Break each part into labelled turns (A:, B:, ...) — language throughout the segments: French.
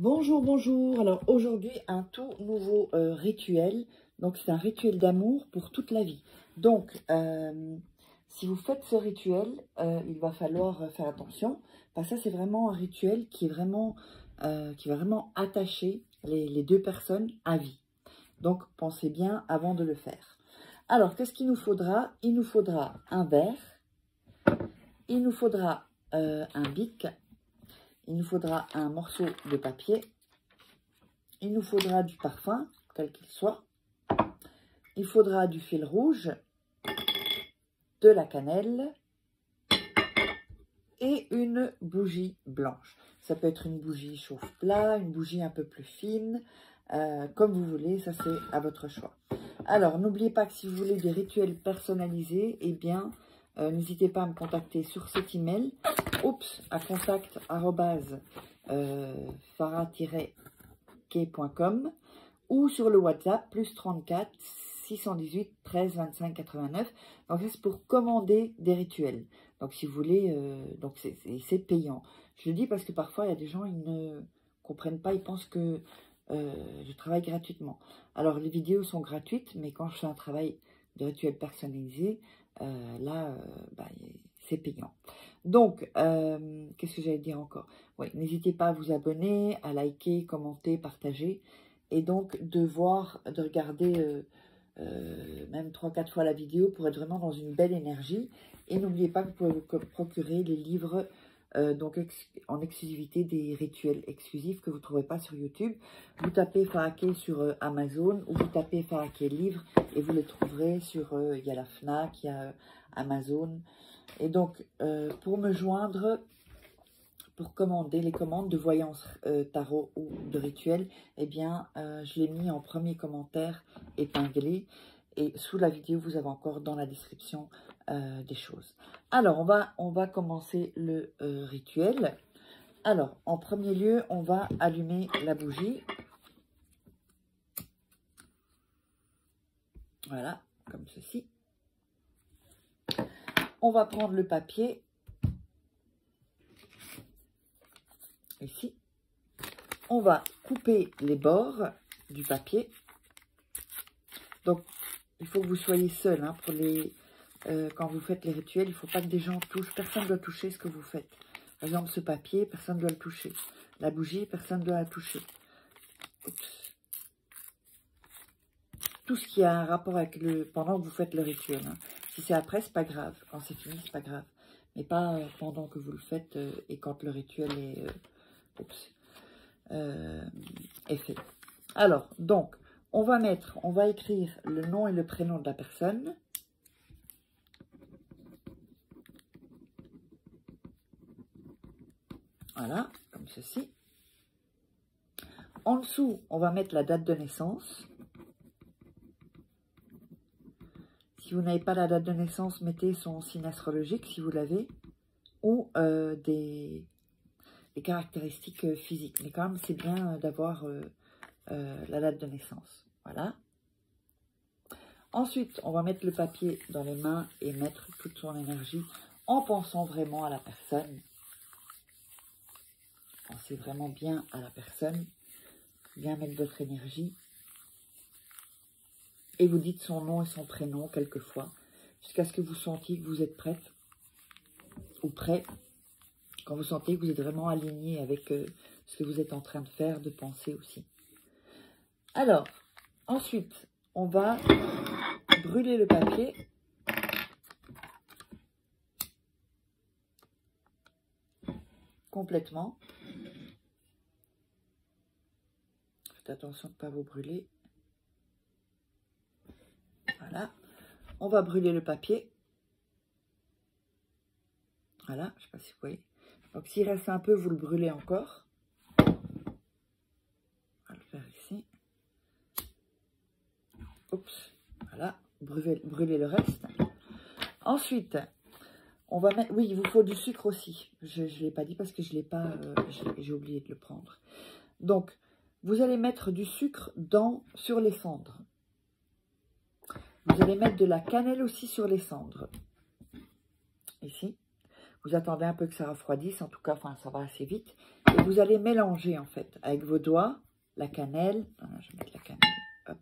A: Bonjour, bonjour. Alors aujourd'hui, un tout nouveau rituel. Donc c'est un rituel d'amour pour toute la vie. Donc si vous faites ce rituel, il va falloir faire attention. Parce que ça c'est vraiment un rituel qui va vraiment attacher les deux personnes à vie. Donc pensez bien avant de le faire. Alors qu'est-ce qu'il nous faudra? Il nous faudra un verre, il nous faudra un bic. Il nous faudra un morceau de papier. Il nous faudra du parfum, quel qu'il soit. Il faudra du fil rouge, de la cannelle et une bougie blanche. Ça peut être une bougie chauffe-plat, une bougie un peu plus fine, comme vous voulez, ça c'est à votre choix. Alors, n'oubliez pas que si vous voulez des rituels personnalisés, eh bien, n'hésitez pas à me contacter sur cet email. À contact@farah-key.com ou sur le WhatsApp +34 618 13 25 89. Donc c'est pour commander des rituels. Donc si vous voulez, donc c'est payant. Je le dis parce que parfois il y a des gens, ils ne comprennent pas, ils pensent que je travaille gratuitement. Alors les vidéos sont gratuites, mais quand je fais un travail de rituel personnalisé, c'est payant. Donc, qu'est-ce que j'allais dire encore? Oui, n'hésitez pas à vous abonner, à liker, commenter, partager. Et donc, de regarder même 3-4 fois la vidéo pour être vraiment dans une belle énergie. Et n'oubliez pas que vous pouvez vous procurer les livres en exclusivité, des rituels exclusifs que vous ne trouverez pas sur YouTube. Vous tapez Farah Key sur Amazon ou vous tapez Farah Key livre et vous les trouverez sur, il y a la FNAC, il y a Amazon. Et donc, pour me joindre, pour commander les commandes de voyance tarot ou de rituel, eh bien, je l'ai mis en premier commentaire épinglé. Et sous la vidéo, vous avez encore dans la description des choses. Alors, on va commencer le rituel. Alors, en premier lieu, on va allumer la bougie. Voilà, comme ceci. On va prendre le papier. Ici. On va couper les bords du papier. Donc, il faut que vous soyez seul hein, pour quand vous faites les rituels. Il ne faut pas que des gens touchent. Personne ne doit toucher ce que vous faites. Par exemple, ce papier, personne ne doit le toucher. La bougie, personne ne doit la toucher. Oups. Tout ce qui a un rapport avec pendant que vous faites le rituel. Hein. Si c'est après, c'est pas grave. Quand c'est fini, c'est pas grave. Mais pas pendant que vous le faites et quand le rituel est fait. Alors, donc, on va écrire le nom et le prénom de la personne. Voilà, comme ceci. En dessous, on va mettre la date de naissance. Si vous n'avez pas la date de naissance, mettez son signe astrologique si vous l'avez. Ou des caractéristiques physiques. Mais quand même, c'est bien d'avoir la date de naissance. Voilà. Ensuite, on va mettre le papier dans les mains et mettre toute son énergie en pensant vraiment à la personne. Pensez vraiment bien à la personne. Bien mettre votre énergie. Et vous dites son nom et son prénom quelquefois. Jusqu'à ce que vous sentiez que vous êtes prête. Ou prêt. Quand vous sentez que vous êtes vraiment aligné avec ce que vous êtes en train de faire, de penser aussi. Alors, ensuite, on va brûler le papier. Complètement. Faites attention de ne pas vous brûler. Voilà. On va brûler le papier. Voilà, je ne sais pas si vous voyez. Donc, s'il reste un peu, vous le brûlez encore. On va le faire ici. Oups, voilà. Brûlez le reste. Ensuite, on va mettre... Oui, il vous faut du sucre aussi. Je ne l'ai pas dit parce que je l'ai pas... j'ai oublié de le prendre. Donc, vous allez mettre du sucre sur les cendres. Vous allez mettre de la cannelle aussi sur les cendres. Ici. Vous attendez un peu que ça refroidisse, en tout cas, enfin, ça va assez vite. Et vous allez mélanger, en fait, avec vos doigts, la cannelle. Voilà, je vais mettre la cannelle, hop.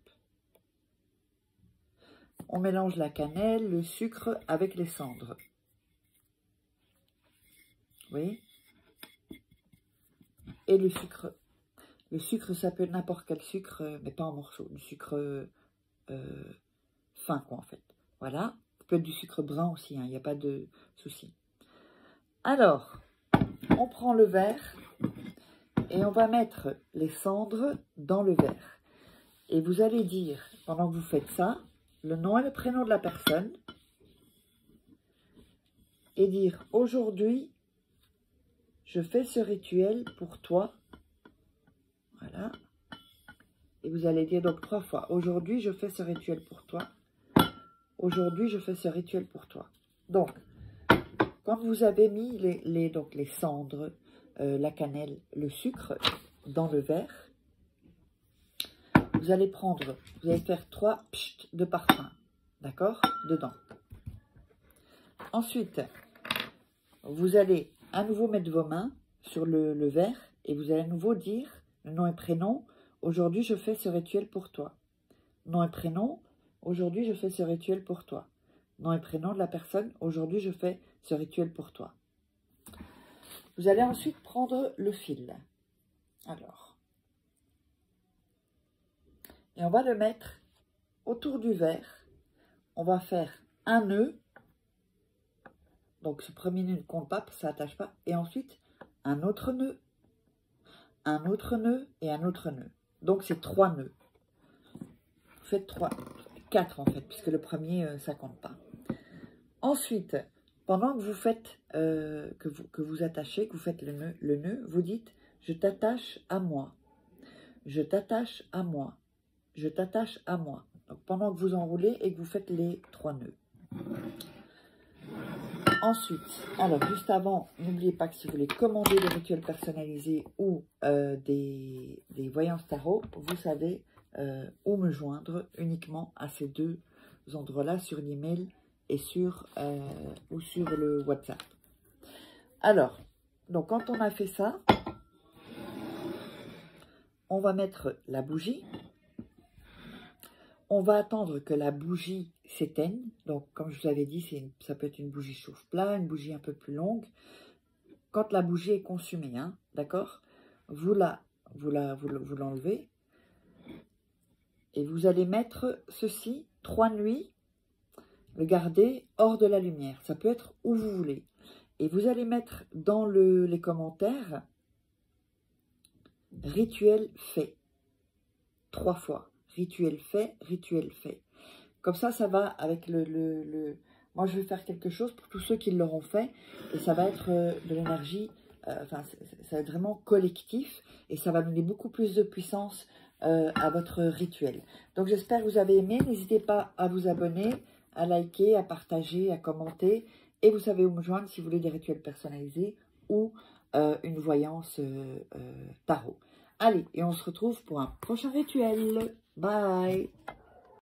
A: On mélange la cannelle, le sucre avec les cendres. Vous voyez? Et le sucre. Le sucre, ça peut être n'importe quel sucre, mais pas en morceaux. Du sucre fin, quoi, en fait. Voilà. Ça peut être du sucre brun aussi, il n'y a pas de souci. Alors, on prend le verre et on va mettre les cendres dans le verre. Et vous allez dire, pendant que vous faites ça, le nom et le prénom de la personne. Et dire, aujourd'hui, je fais ce rituel pour toi. Voilà. Et vous allez dire donc 3 fois. Aujourd'hui, je fais ce rituel pour toi. Aujourd'hui, je fais ce rituel pour toi. Donc, quand vous avez mis les cendres, la cannelle, le sucre dans le verre, vous allez faire 3 pchts de parfum, d'accord, dedans. Ensuite, vous allez à nouveau mettre vos mains sur le verre et vous allez à nouveau dire le nom et prénom. Aujourd'hui, je fais ce rituel pour toi. Nom et prénom. Aujourd'hui, je fais ce rituel pour toi. Nom et prénom de la personne. Aujourd'hui, je fais ce rituel pour toi. Vous allez ensuite prendre le fil. Alors. Et on va le mettre autour du verre. On va faire un nœud. Donc, ce premier nœud ne compte pas, ça n'attache pas. Et ensuite, un autre nœud et un autre nœud. Donc, c'est 3 nœuds. Vous faites 4 en fait, puisque le premier, ça compte pas. Ensuite, pendant que vous faites, que vous attachez, que vous faites le nœud, vous dites « Je t'attache à moi. Je t'attache à moi. Je t'attache à moi. » Donc, pendant que vous enroulez et que vous faites les 3 nœuds. Ensuite, alors juste avant, n'oubliez pas que si vous voulez commander des rituels personnalisés ou des voyances tarot, vous savez où me joindre uniquement à ces 2 endroits-là, sur l'email et sur le WhatsApp. Alors, donc quand on a fait ça, on va mettre la bougie. On va attendre que la bougie s'éteigne. Donc, comme je vous avais dit, ça peut être une bougie chauffe-plat, une bougie un peu plus longue. Quand la bougie est consumée, hein, d'accord, vous l'enlevez. Et vous allez mettre ceci 3 nuits, le garder hors de la lumière. Ça peut être où vous voulez. Et vous allez mettre dans les commentaires « Rituel fait » 3 fois. Rituel fait, rituel fait. Comme ça, ça va avec Moi, je vais faire quelque chose pour tous ceux qui l'auront fait. Et ça va être de l'énergie, ça va être vraiment collectif. Et ça va donner beaucoup plus de puissance à votre rituel. Donc, j'espère que vous avez aimé. N'hésitez pas à vous abonner, à liker, à partager, à commenter. Et vous savez où me joindre si vous voulez des rituels personnalisés ou une voyance tarot. Allez, et on se retrouve pour un prochain rituel. Bye!